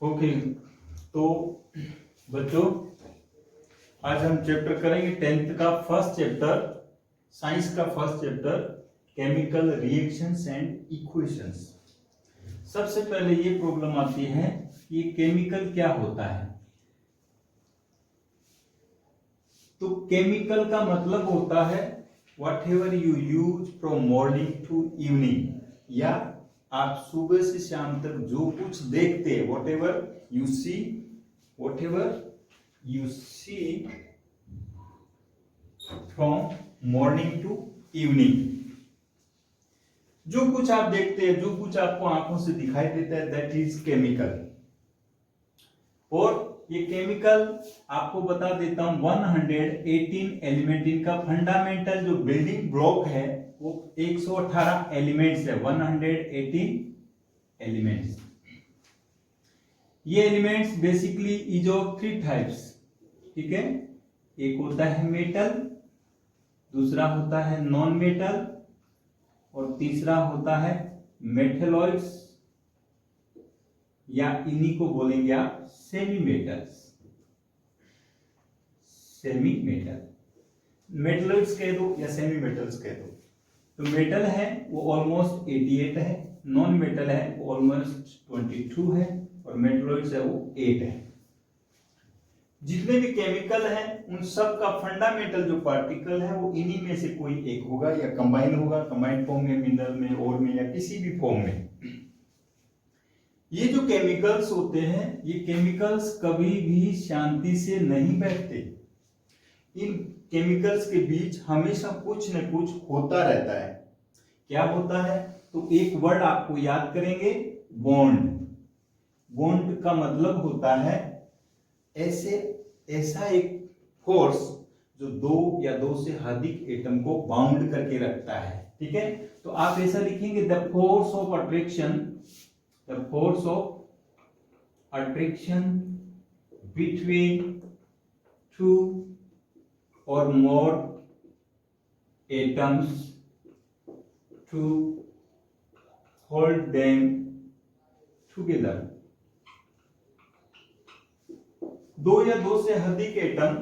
Okay, तो बच्चों आज हम चैप्टर करेंगे 10th का फर्स्ट चैप्टर, साइंस का first chapter, chemical reactions and equations. सबसे पहले ये प्रॉब्लम आती है कि केमिकल क्या होता है। तो केमिकल का मतलब होता है whatever you use from morning to evening, या आप सुबह से शाम तक जो कुछ देखते हैं, whatever you see from morning to evening, जो कुछ आप देखते हैं, जो कुछ आपको आंखों से दिखाई देता है, दैट इज केमिकल। और ये केमिकल आपको बता देता हूं 118 एलिमेंट, इनका फंडामेंटल जो बिल्डिंग ब्लॉक है वो 118 एलिमेंट्स है, 118 एलिमेंट्स। ये elements basically is of 3 types, ठीक है। एक होता है मेटल, दूसरा होता है नॉन मेटल, और तीसरा होता है मेटलॉइड्स, या इन्हीं को बोलेंगे आप semi metals. Semi metal, metalloids कह दो या सेमी मेटल्स कह दो। तो मेटल है वो ऑलमोस्ट 88 है, नॉन मेटल है वो ऑलमोस्ट 22 है, और मेटलॉइड्स है वो 8 है। जितने भी केमिकल हैं उन सब का फंडामेंटल जो पार्टिकल है वो इन्हीं में से कोई एक होगा, या कंबाइन होगा, कंबाइंड फॉर्म में, मिनरल में, और में, या किसी भी फॉर्म में। ये जो केमिकल्स होते हैं, ये केमिकल्स कभी भी शांति से नहीं बैठते। इन केमिकल्स के बीच हमेशा कुछ न कुछ होता रहता है। क्या होता है? तो एक वर्ड आपको याद करेंगे, बॉन्ड। बॉन्ड का मतलब होता है ऐसा एक फोर्स जो दो या दो से अधिक एटम को बाउंड करके रखता है, ठीक है। तो आप ऐसा लिखेंगे, the force of attraction, the force of attraction between 2 or more atoms to hold them together। दो या दो से अधिक atom,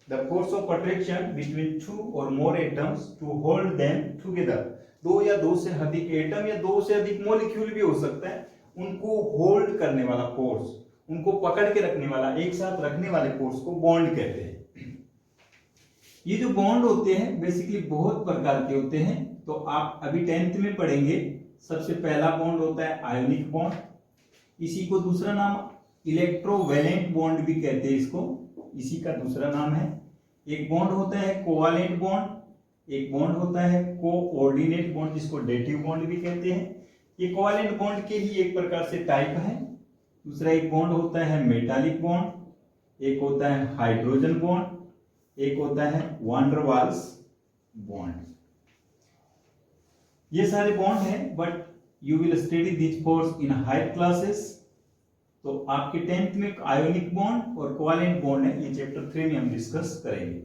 the force of attraction between 2 or more atoms to hold them together। दो या दो से अधिक एटम या दो से अधिक मॉलिक्यूल भी हो सकता है, उनको होल्ड करने वाला फोर्स, उनको पकड़ के रखने वाला, एक साथ रखने वाले फोर्स को बॉन्ड कहते हैं। ये जो बॉन्ड होते हैं बेसिकली बहुत प्रकार के होते हैं, तो आप अभी 10th में पढ़ेंगे। सबसे पहला बॉन्ड होता है आयोनिक बॉन्ड, इसी को दूसरा नाम इलेक्ट्रोवैलेंट बॉन्ड भी कहते हैं, इसको, इसी का दूसरा नाम है। एक बॉन्ड होता है कोवालेंट बॉन्ड, एक बॉन्ड होता है कोऑर्डिनेट बॉन्ड, जिसको डेटिव बॉन्ड भी कहते हैं। ये कोवालेंट बॉन्ड के ही एक प्रकार से टाइप है। दूसरा एक बॉन्ड होता है मेटालिक बॉन्ड, एक होता है हाइड्रोजन बॉन्ड, एक होता है वान डर वाल्स बॉन्ड। ये सारे बॉन्ड हैं, but you will study this force in higher classes. तो आपके 10th में आयोनिक बॉन्ड और कोवालेंट बॉन्ड है, ये चैप्टर 3 में हम डिस्कस करेंगे।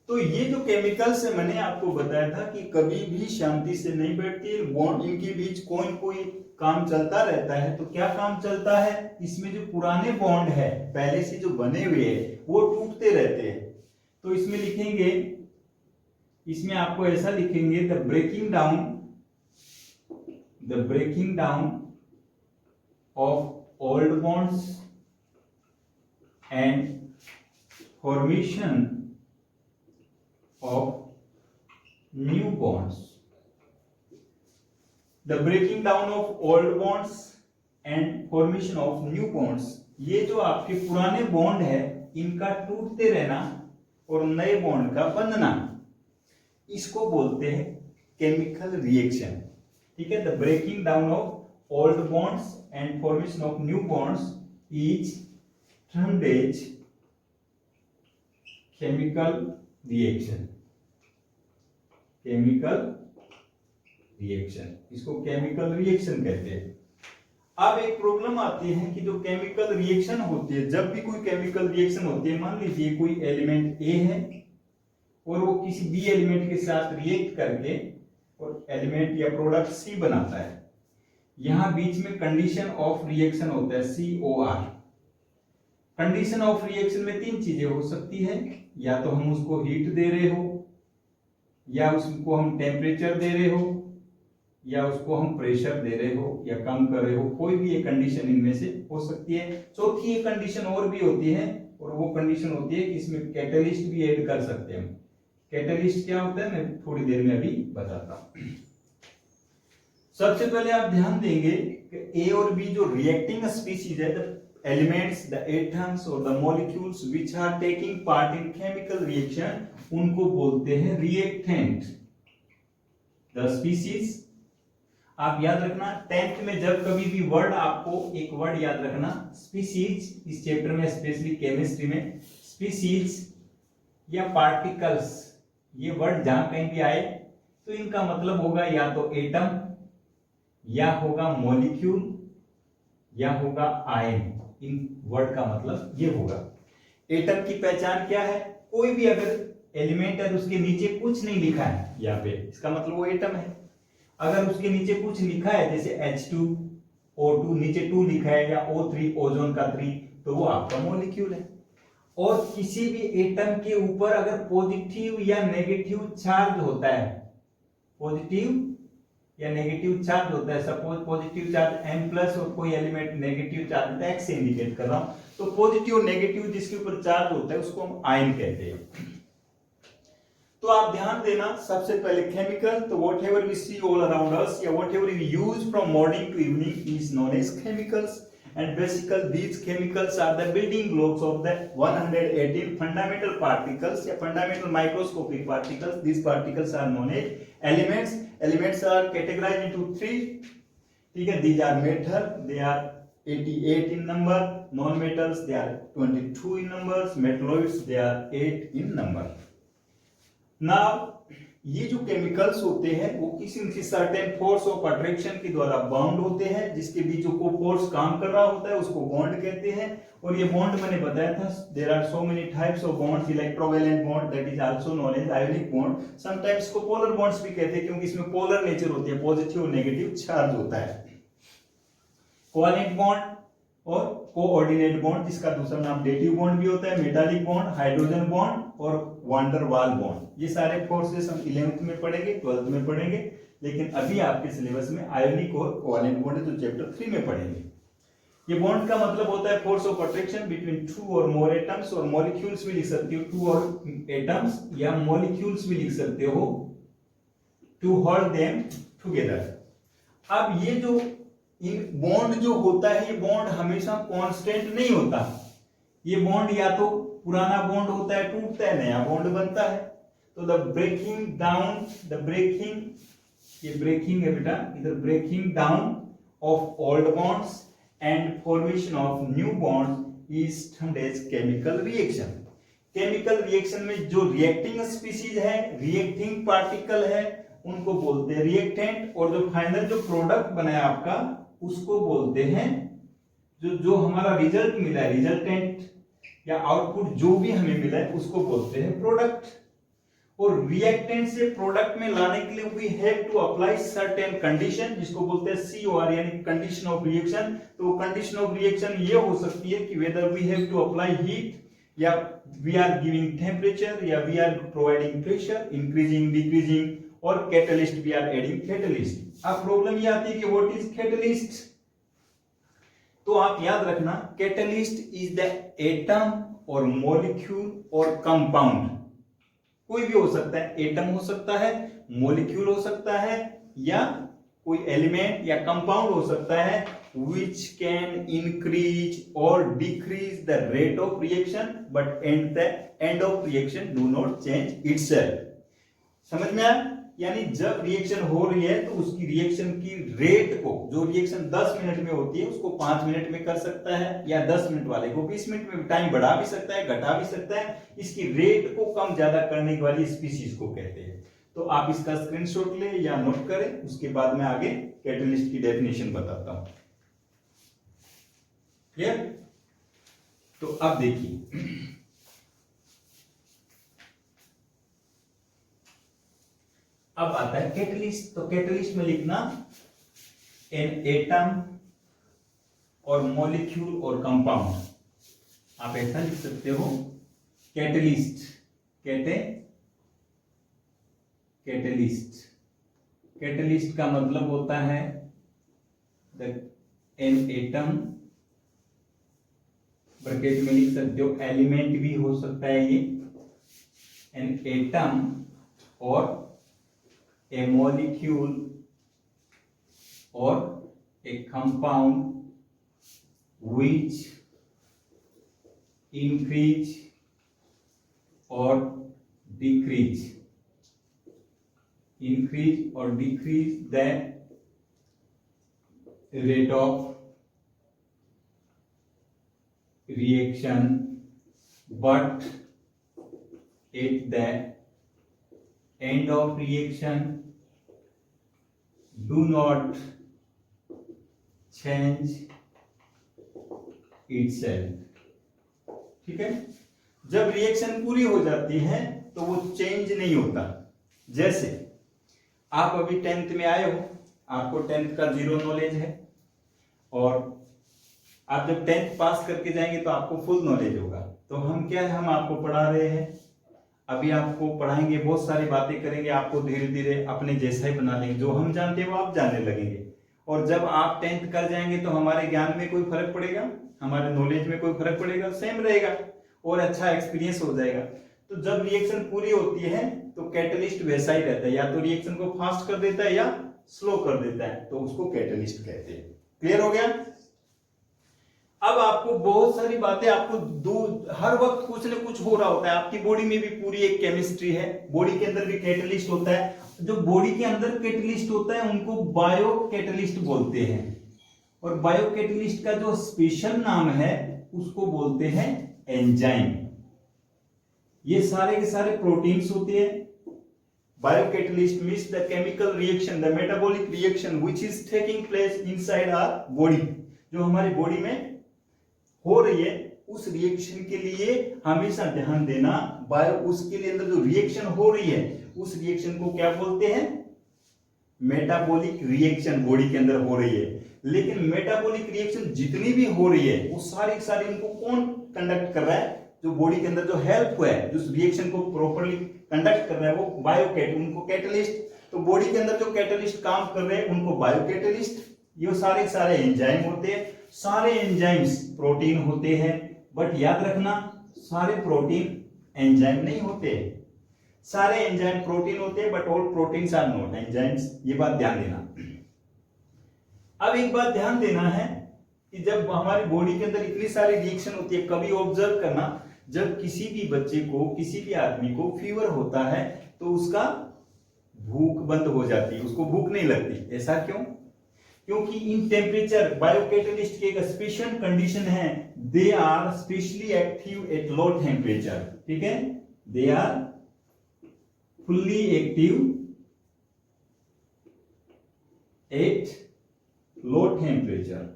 तो ये जो केमिकल्स है, मैंने आपको बताया था कि कभी भी शांति से नहीं बैठती, बॉन्ड इनके बीच कोई न कोई काम चलता रहता है। तो क्या काम चलता है? इसमें जो पुराने बॉन्ड है पहले से जो बने हुए हैं वो टूटते रहते हैं। तो इसमें लिखेंगे, इसमें आपको ऐसा लिखेंगे, the breaking down of old bonds and formation of new bonds। The breaking down of old bonds and formation of new bonds, ये जो आपके पुराने बॉन्ड है इनका टूटते रहना और नए बॉन्ड का बनना, इसको बोलते हैं केमिकल रिएक्शन, ठीक है। The breaking down of old bonds and formation of new bonds is termed as chemical reaction. Chemical reaction, इसको केमिकल रिएक्शन कहते हैं। अब एक प्रॉब्लम आती है कि जो केमिकल रिएक्शन होती है, जब भी कोई केमिकल रिएक्शन होती है, मान लीजिए कोई एलिमेंट ए है और वो किसी बी एलिमेंट के साथ रिएक्ट करके और एलिमेंट या प्रोडक्ट सी बनाता है। यहां बीच में कंडीशन ऑफ रिएक्शन होता है COR। कंडीशन ऑफ रिएक्शन में तीन चीजें हो सकती है, या तो हम उसको हीट दे रहे हो, या उसको हम टेम्परेचर दे रहे हो, या उसको हम प्रेशर दे रहे हो या कम कर रहे हो, कोई भी एक कंडीशन इनमें से हो सकती है। चौथी एक कंडीशन और भी होती है, और वो कंडीशन होती है कि इसमें कैटलिस्ट भी ऐड कर सकते हैं। कैटलिस्ट क्या होता है मैं थोड़ी देर में अभी बताता हूं। सबसे पहले आप ध्यान देंगे कि ए और बी जो रिएक्टिंग स्पीशीज है, द एलिमेंट्स, द एटम्स और the molecules which are taking part in chemical reaction, उनको बोलते हैं रिएक्टेंट। द स्पीशीज, आप याद रखना 10th में जब कभी भी वर्ड, आपको एक वर्ड याद रखना स्पीशीज, इस चैप्टर में स्पेशली केमिस्ट्री में स्पीशीज या पार्टिकल्स, ये वर्ड जहां कहीं भी आए तो इनका मतलब होगा या तो एटम, या होगा मॉलिक्यूल, या होगा आयन। इन वर्ड का मतलब ये होगा। एटम की पहचान क्या है? कोई भी अगर एलिमेंट है उसके नीचे कुछ नहीं लिखा है यहाँ पे, इसका मतलब वो एटम है। अगर उसके नीचे कुछ लिखा है जैसे H2O2 नीचे 2 लिखा है, या O3 ओजोन का 3, तो वो आपका मॉलिक्यूल है। और किसी भी एटम के ऊपर अगर पॉजिटिव या नेगेटिव चार्ज होता है, पॉजिटिव या नेगेटिव चार्ज होता है, सपोज पॉजिटिव चार्ज M+ और कोई एलिमेंट नेगेटिव चार्ज होता है, X से इंडिकेट कर रहा हूं, तो पॉजिटिव और नेगेटिव जिसके ऊपर चार्ज होता है उसको हम आयन कहते हैं। तो आप ध्यान देना, सबसे पहले केमिकल, तो whatever we see all around us या whatever we use from morning to evening is known as chemicals, and basically these chemicals are the building blocks of the 118 fundamental particles या fundamental microscopic particles. These particles are known as elements. Elements are categorized into three. ठीक है, these are metal, they are 88 in number, non-metals they are 22 in numbers, metalloids they are 8 in number. Now ये जो chemicals होते हैं वो किसी न किसी सर्टेन फोर्स ऑफ अट्रैक्शन के द्वारा बाउंड होते हैं, जिसके बीच जो फोर्स काम कर रहा होता है उसको बॉन्ड कहते हैं। और ये बॉन्ड मैंने बताया था, there are so many types of bonds, electrovalent bond that is also known as ionic bond, sometimes को पोलर बॉन्ड्स भी कहते हैं क्योंकि इसमें पोलर नेचर होती है, पॉजिटिव और नेगेटिव चार्ज होता है। कोवैलेंट बॉन्ड और कोऑर्डिनेट बॉन्ड, जिसका दूसरा नाम डेटिव बॉन्ड भी होता है, मेटालिक बॉन्ड, हाइड्रोजन बॉन्ड और वान डर वाल बॉन्ड। ये सारे फोर्सेस हम 11th में पढ़ेंगे, 12th में पढ़ेंगे, लेकिन अभी आपके सिलेबस में आयोनिक और कोवैलेंट बॉन्ड है तो चैप्टर 3 में पढ़ेंगे। ये बॉन्ड का मतलब होता है force of attraction between two और मोर एटम्स, और मॉलिक्यूल्स भी लिख सकते हो, टू और एटम्स या मॉलिक्यूल्स भी लिख सकते हो, टू होल्ड देम टुगेदर। अब ये जो बॉन्ड जो होता है, ये बॉन्ड हमेशा कांस्टेंट नहीं होता। ये बॉन्ड या तो पुराना बॉन्ड होता है, टूटता है, नया बॉन्ड बनता है। तो the breaking down, the breaking, ये ब्रेकिंग है बेटा, इधर breaking down of old bonds and formation of new bonds is termed as chemical reaction. Chemical reaction में जो रिएक्टिंग स्पीशीज है, रिएक्टिंग पार्टिकल है, उनको बोलते हैं रिएक्टेंट, और जो फाइनल जो प्रोडक्ट बना है आपका उसको बोलते हैं, जो हमारा रिजल्ट मिला है, रिजल्टेंट या आउटपुट जो भी हमें मिला है उसको बोलते हैं प्रोडक्ट। और रिएक्टेंट से प्रोडक्ट में लाने के लिए we have to apply certain condition, जिसको बोलते हैं COR यानी कंडीशन ऑफ रिएक्शन। तो कंडीशन ऑफ रिएक्शन ये हो सकती है कि whether we have to apply heat, या वी आर गिविंग टेम्परेचर, या we are providing pressure, increasing decreasing, और catalyst we are adding catalyst. अब प्रॉब्लम ये आती है कि व्हाट इज कैटलिस्ट। तो आप याद रखना, कैटलिस्ट इज द एटम और मॉलिक्यूल और कंपाउंड, कोई भी हो सकता है, एटम हो सकता है, मॉलिक्यूल हो सकता है, या कोई एलिमेंट या कंपाउंड हो सकता है, which can increase or decrease the rate of reaction but the end of reaction do not change itself। समझ में आया? यानी जब रिएक्शन हो रही है तो उसकी रिएक्शन की रेट को, जो रिएक्शन 10 मिनट में होती है उसको 5 मिनट में कर सकता है, या 10 मिनट वाले को 20 मिनट में टाइम बढ़ा भी सकता है, घटा भी सकता है। इसकी रेट को कम ज्यादा करने वाली स्पीशीज को कहते हैं। तो आप इसका स्क्रीनशॉट ले या नोट करें, उसके बाद मैं आगे कैटलिस्ट की डेफिनेशन बताता हूं। क्लियर? तो अब देखिए, अब आता है कैटलिस्ट। तो कैटलिस्ट में लिखना एन एटम और मॉलिक्यूल और कंपाउंड, आप ऐसा लिख सकते हो कैटलिस्ट, कैटलिस्ट। कैटलिस्ट का मतलब होता है एन एटम, ब्रैकेट में लिख सकते हो एलिमेंट भी हो सकता है ये, एन एटम और ए मॉलिक्यूल और ए compound which increase or decrease the rate of reaction, but at the end of reaction do not change itself। ठीक है, जब रिएक्शन पूरी हो जाती है तो वो चेंज नहीं होता। जैसे आप अभी 10th में आए हो, आपको 10th का जीरो नॉलेज है, और आप जब 10th पास करके जाएंगे तो आपको फुल नॉलेज होगा। तो हम क्या है, हम आपको पढ़ा रहे हैं, अभी आपको पढ़ाएंगे, बहुत सारी बातें करेंगे, आपको धीरे धीरे अपने जैसा ही बना लेंगे, जो हम जानते हैं वो आप जानने लगेंगे। और जब आप 10th कर जाएंगे तो हमारे ज्ञान में कोई फर्क पड़ेगा, हमारे नॉलेज में कोई फर्क पड़ेगा, सेम रहेगा और अच्छा एक्सपीरियंस हो जाएगा। तो जब रिएक्शन पूरी होती है तो कैटलिस्ट वैसा ही रहता है, या तो रिएक्शन को फास्ट कर देता है या स्लो कर देता है, तो उसको कैटलिस्ट कहते हैं। क्लियर हो गया? अब आपको बहुत सारी बातें, आपको हर वक्त कुछ न कुछ हो रहा होता है, आपकी बॉडी में भी पूरी एक केमिस्ट्री है, बॉडी के अंदर भी कैटलिस्ट होता है। जो बॉडी के अंदर कैटलिस्ट होता है उनको बायो कैटलिस्ट बोलते हैं, और बायो कैटलिस्ट का जो स्पेशल नाम है उसको बोलते हैं एंजाइम। ये सारे के सारे प्रोटीन्स होते हैं। Bio catalyst means the chemical reaction, the metabolic reaction which is taking place inside our body, जो हमारी बॉडी में हो रही है, उस रिएक्शन के लिए हमेशा ध्यान देना। बायो उसके लिए अंदर जो रिएक्शन हो रही है उस रिएक्शन को क्या बोलते हैं? मेटाबॉलिक रिएक्शन बॉडी के अंदर हो रही है। लेकिन मेटाबॉलिक रिएक्शन जितनी भी हो रही है वो सारी सारी उनको कौन कंडक्ट कर रहा है? जो बॉडी के अंदर जो हेल्प है, जो रिएक्शन को प्रॉपर्ली कंडक्ट कर रहा है वो उनको कैटलिस्ट। तो बॉडी के अंदर जो कैटलिस्ट काम कर रहे हैं उनको बायो कैटलिस्ट। ये सारे सारे एंजाइम होते हैं। सारे एंजाइम्स प्रोटीन होते हैं, बट याद रखना सारे प्रोटीन एंजाइम नहीं होते। सारे एंजाइम प्रोटीन होते हैं but all proteins are not enzymes, ये बात ध्यान देना। अब एक बात ध्यान देना है कि जब हमारी बॉडी के अंदर इतनी सारी रिएक्शन होती है, कभी ऑब्जर्व करना, जब किसी भी बच्चे को, किसी भी आदमी को फीवर होता है तो उसका भूख बंद हो जाती है, उसको भूख नहीं लगती। ऐसा क्यों? क्योंकि इन टेम्परेचर बायोकैटलिस्ट की एक स्पेशल कंडीशन है, they are specially active at low temperature. ठीक है, they are fully active at low temperature.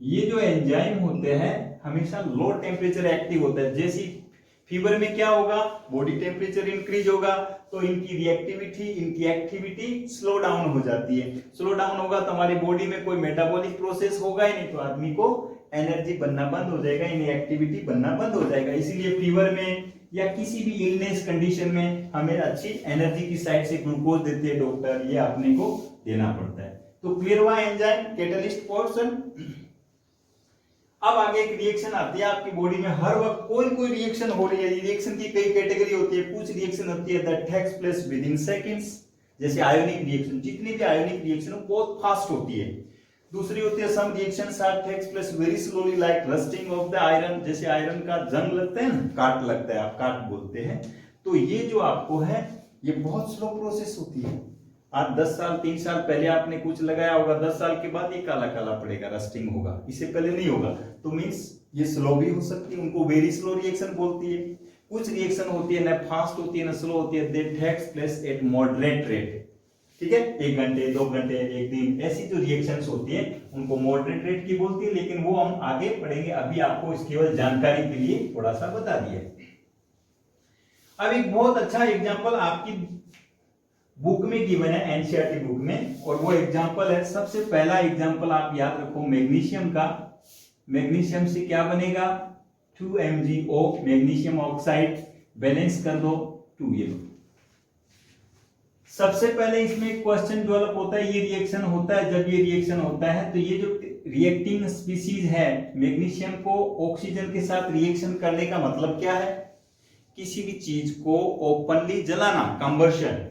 ये जो एंजाइम होते हैं हमेशा लो टेम्परेचर एक्टिव होता है। जैसे फीवर में क्या होगा? बॉडी टेम्परेचर इंक्रीज होगा तो इनकी रिएक्टिविटी, इनकी एक्टिविटी स्लो डाउन हो जाती है। स्लो डाउन होगा तो हमारी बॉडी में कोई मेटाबॉलिक प्रोसेस होगा ही नहीं, तो आदमी को एनर्जी बनना बंद हो जाएगा, इनकी एक्टिविटी बनना बंद हो जाएगा। इसीलिए फीवर में या किसी भी इलनेस कंडीशन में हमें अच्छी एनर्जी की साइड से ग्लूकोज देते हैं डॉक्टर, ये अपने को देना पड़ता है। तो क्लियर हुआ एंजाइम कैटलिस्ट पोर्शन। अब आगे एक रिएक्शन आती है आपकी बॉडी में, हर वक्त कोई न कोई रिएक्शन हो रही है। रिएक्शन की कई कैटेगरी होती है। कुछ रिएक्शन होती है that takes place within seconds, जैसे आयोनिक रिएक्शन। जितनी भी आयोनिक रिएक्शन हो बहुत फास्ट होती है। दूसरी होती है some reactions are takes place very slowly like rusting of the iron, जैसे आयरन का जंग लगता है ना, काट लगता है, आप काट बोलते हैं। तो ये जो आपको है ये बहुत स्लो प्रोसेस होती है। आज 10 साल 3 साल पहले आपने कुछ लगाया होगा, 10 साल के बाद ये काला काला पड़ेगा, रस्टिंग होगा, इससे पहले नहीं होगा। तो मींस ये स्लो भी हो सकती है, उनको वेरी स्लो रिएक्शन बोलती है। कुछ रिएक्शन होती है ना फास्ट होती है ना स्लो होती है, they takes place at moderate rate. ठीक है, 1 घंटे 2 घंटे 1 दिन, ऐसी जो रिएक्शंस होती है उनको मॉडरेट रेट की बोलती है। लेकिन वो हम आगे पढ़ेंगे, अभी आपको इसकी केवल जानकारी के लिए थोड़ा सा बता दिया। अब एक बहुत अच्छा एग्जांपल आपकी बुक में गिवन है, एनसीईआरटी बुक में, और वो एग्जांपल है। सबसे पहला एग्जांपल आप याद रखो मैग्नीशियम का। मैग्नीशियम से क्या बनेगा 2MgO मैग्नीशियम ऑक्साइड, बैलेंस कर दो 2। ये लो, सबसे पहले इसमें एक क्वेश्चन डेवलप होता है, ये रिएक्शन होता है, जब ये रिएक्शन होता है तो ये जो रिएक्टिंग स्पीसीज है मैग्नीशियम को ऑक्सीजन के साथ रिएक्शन करने का मतलब क्या है, किसी भी चीज को ओपनली जलाना, कंबर्शन।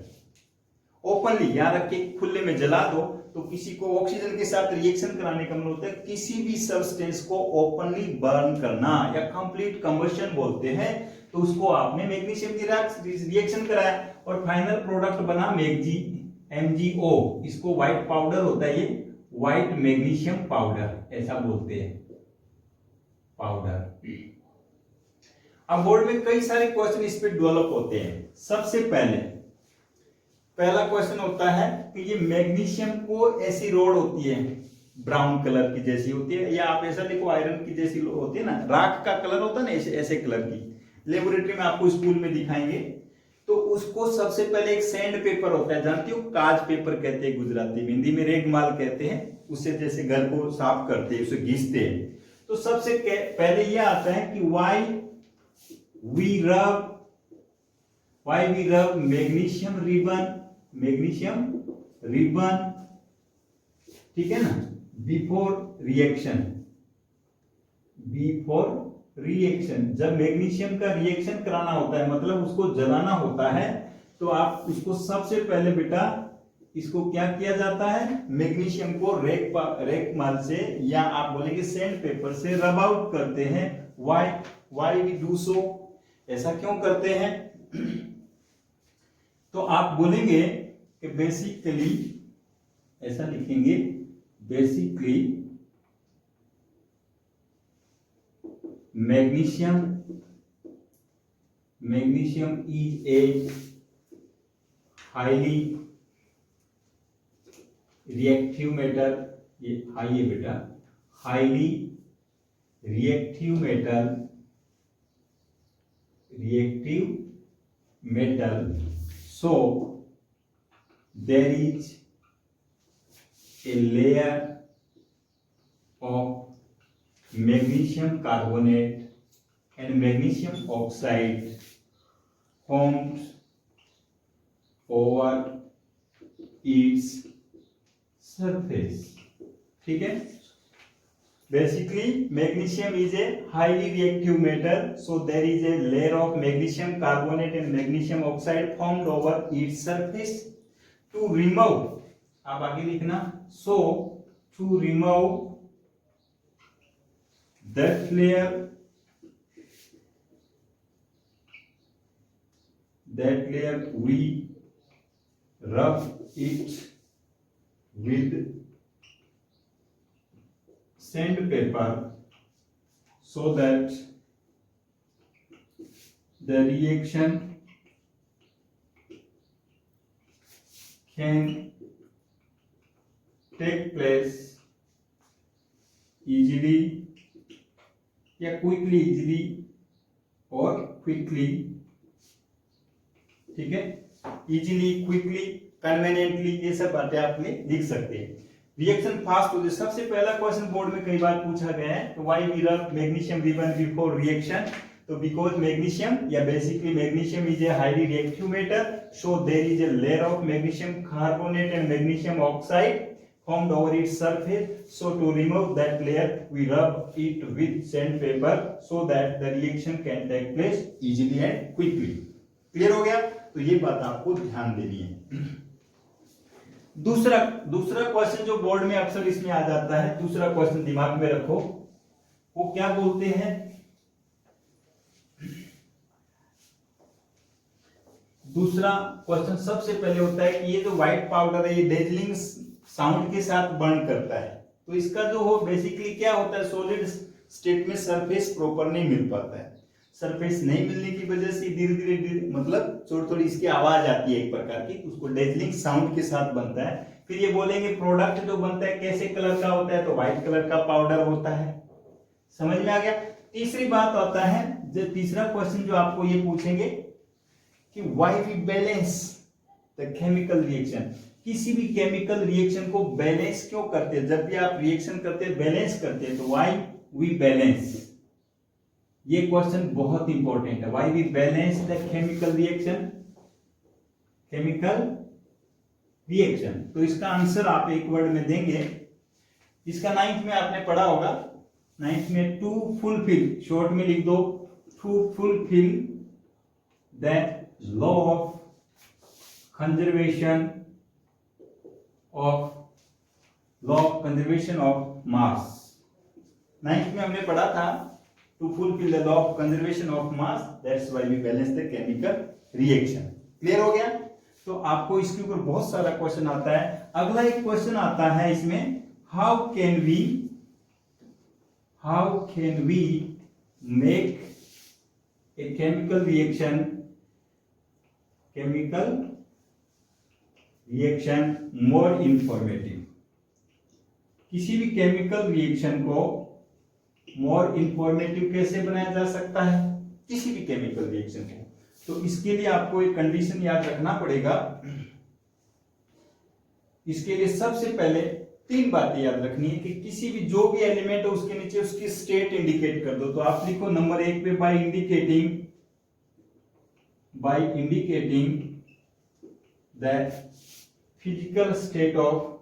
ओपनली याद रखिए, खुले में जला दो तो किसी को ऑक्सीजन के साथ रिएक्शन कराने का मतलब होता है किसी भी सब्सटेंस को ओपनली बर्न करना, या कंप्लीट कंबशन बोलते हैं। तो उसको आपने मैग्नीशियम की रिएक्शन कराया और फाइनल प्रोडक्ट बना MgO। इसको व्हाइट पाउडर होता है, ये व्हाइट मैग्नीशियम पाउडर ऐसा बोलते हैं, पाउडर। अब बोर्ड में कई सारे क्वेश्चन इस पे डेवलप होते हैं। सबसे पहला क्वेश्चन होता है कि ये मैग्नीशियम को ऐसी रोड होती है ब्राउन कलर की जैसी होती है, या आप ऐसा लिखो आयरन की जैसी होती है ना, राख का कलर होता है ना, ऐसे कलर की। लेबोरेटरी में आपको स्कूल में दिखाएंगे। तो उसको सबसे पहले एक सैंड पेपर होता है, जानती हो, काज पेपर कहते हैं गुजराती में, हिंदी में रेगमाल कहते हैं। उससे जैसे घर को साफ करते हैं, उसे घिसते हैं। तो सबसे पहले ये आता है कि why we rub magnesium ribbon, ठीक है ना, बिफोर रिएक्शन। जब मैग्नीशियम का रिएक्शन कराना होता है, मतलब उसको जलाना होता है, तो आप उसको सबसे पहले बेटा इसको क्या किया जाता है, मैग्नीशियम को रेगमाल से, या आप बोलेंगे सैंड पेपर से रब आउट करते हैं। वाई वी डू सो, ऐसा क्यों करते हैं? तो आप बोलेंगे कि बेसिकली, ऐसा लिखेंगे, basically magnesium is a highly reactive metal. ये हाई है बेटा, highly reactive metal, so there is a layer of magnesium carbonate and magnesium oxide formed over its surface। ठीक है, basically magnesium is a highly reactive metal, so there is a layer of magnesium carbonate and magnesium oxide formed over its surface to remove, आप आगे लिखना, so to remove that layer we rub it with sandpaper so that the reaction can take place easily या quickly, easily और quickly. ठीक है, easily, quickly, conveniently, ये सब बातें आप लिख सकते हैं। रिएक्शन फास्ट हो जाए, सबसे पहला क्वेश्चन बोर्ड में कई बार पूछा गया है, why we rub magnesium ribbon before reaction. तो बिकॉज मैग्नीशियम, या basically magnesium is a highly reactive metal, so there is a layer of magnesium carbonate and magnesium oxide formed over its surface, so to remove that layer we rub it with sandpaper so that the reaction can take place easily and quickly। Clear हो गया? तो ये बात आपको ध्यान देनी है। दूसरा क्वेश्चन जो बोर्ड में अक्सर इसमें आ जाता है, दूसरा क्वेश्चन दिमाग में रखो, वो क्या बोलते हैं, दूसरा क्वेश्चन सबसे पहले होता है कि ये जो व्हाइट पाउडर है ये डेजलिंग साउंड के साथ बर्न करता है, तो इसका जो हो बेसिकली क्या होता है, सॉलिड स्टेट में सरफेस प्रॉपर नहीं मिल पाता है। सरफेस नहीं मिलने की वजह से धीरे धीरे मतलब थोड़ी इसकी आवाज आती है एक प्रकार की, उसको डेजलिंग साउंड के साथ बनता है। फिर ये बोलेंगे प्रोडक्ट जो बनता है कैसे कलर का होता है, तो व्हाइट कलर का पाउडर होता है। समझ में आ गया? तीसरी बात आता है, जो तीसरा क्वेश्चन जो आपको ये पूछेंगे कि why we balance the chemical reaction. किसी भी केमिकल रिएक्शन को बैलेंस क्यों करते हैं? जब भी आप रिएक्शन करते हैं, बैलेंस करते हैं, तो व्हाई वी बैलेंस, ये क्वेश्चन बहुत इंपॉर्टेंट है। Why we balance the chemical reaction, chemical reaction. तो इसका आंसर आप एक वर्ड में देंगे। इसका 9th में आपने पढ़ा होगा, 9th में टू फुलफिल, शॉर्ट में लिख दो, to fulfil the law of conservation of mass. 9th में हमने पढ़ा था to fulfil the law of conservation of mass, that's why we balance the chemical reaction. Clear हो गया? तो आपको इसके ऊपर बहुत सारा क्वेश्चन आता है। अगला एक क्वेश्चन आता है इसमें, how can we make a chemical reaction more informative. किसी भी केमिकल रिएक्शन को मोर इंफॉर्मेटिव कैसे बनाया जा सकता है? किसी भी केमिकल रिएक्शन को, तो इसके लिए आपको एक कंडीशन याद रखना पड़ेगा। इसके लिए सबसे पहले 3 बातें याद रखनी है कि किसी भी जो भी एलिमेंट है उसके नीचे उसकी स्टेट इंडिकेट कर दो। तो आप लिखो नंबर 1 पे by indicating the physical state of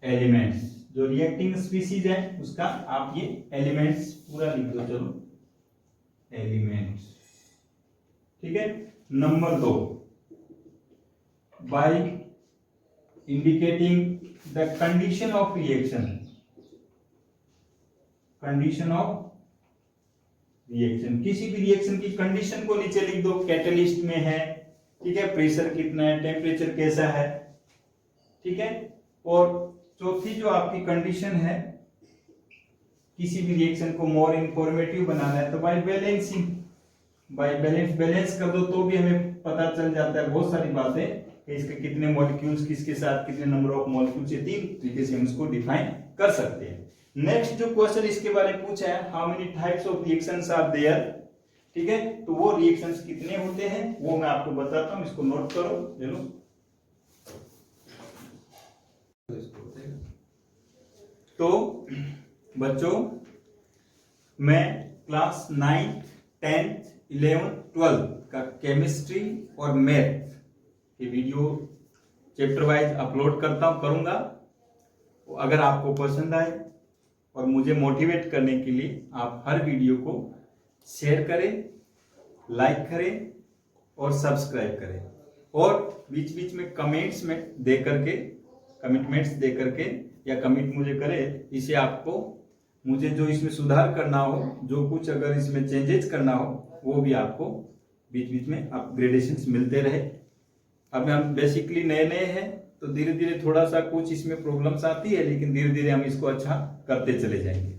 elements, जो रिएक्टिंग स्पीसीज है उसका आप ये एलिमेंट्स पूरा लिख दो। चलो एलिमेंट्स, ठीक है। Number 2, by indicating the condition of reaction, किसी भी रिएक्शन की कंडीशन को नीचे लिख दो। कैटलिस्ट में है, ठीक है, प्रेशर कितना है, टेम्परेचर कैसा है, ठीक है। और चौथी जो आपकी कंडीशन है, किसी भी रिएक्शन को मोर इंफॉर्मेटिव बनाना है तो बाय बैलेंस कर दो, तो भी हमें पता चल जाता है बहुत सारी बातें कि इसके कितने मॉलिक्यूल्स किसके साथ कितने नंबर ऑफ मॉलिक्यूल्स, ये 3 तरीके से हम इसको डिफाइन कर सकते हैं। नेक्स्ट जो क्वेश्चन इसके बारे में पूछा है, how many types of reactions are there, ठीक है। तो वो रिएक्शंस कितने होते हैं वो मैं आपको बताता हूं, इसको नोट करो। चलो तो बच्चों, मैं class 9th 10th 11th 12th का केमिस्ट्री और मैथ के वीडियो चैप्टर वाइज अपलोड करूंगा। अगर आपको पसंद आए और मुझे मोटिवेट करने के लिए आप हर वीडियो को शेयर करें, लाइक करें और सब्सक्राइब करें, और बीच बीच में कमेंट्स दे करके या कमेंट मुझे करें। इससे आपको मुझे जो इसमें सुधार करना हो, जो कुछ अगर इसमें चेंजेस करना हो, वो भी आपको बीच बीच में अपग्रेडेशंस मिलते रहे। अब हम बेसिकली नए हैं तो धीरे धीरे थोड़ा सा कुछ इसमें प्रॉब्लम्स आती है, लेकिन धीरे धीरे हम इसको अच्छा करते चले जाएंगे।